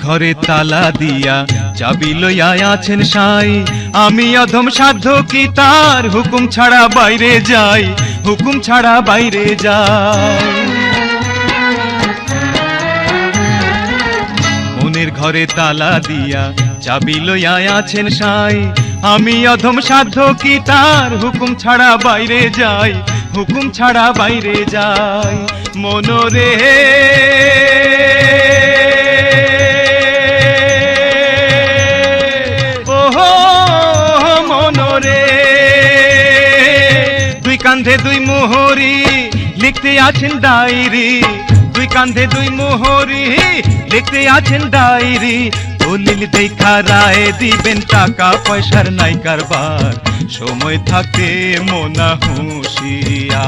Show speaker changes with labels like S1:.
S1: ঘরে তালা দিয়া চাবি লইয়া আছেন সাই, আমি অধম সাধ্য কি তার হুকুম ছাড়া বাইরে যাই, হুকুম ছাড়া বাইরে যাই। মনের ঘরে তালা দিয়া চাবি লইয়া আছেন সাই, আমি অধম সাধ্য কি তার হুকুম ছাড়া বাইরে যাই, হুকুম ছাড়া বাইরে যাই। মনরে ওহো মনরে, দুই কান্ধে দুই মোহরি লিখতে আছেন ডায়েরি, দুই কান্ধে দুই মোহরি লিখতে আছেন ডায়েরি। দলিল দেখা রায় দিবেন, টাকা পয়সার নাই কারবার, সময় থাকতে মোনা হুঁশিয়ার।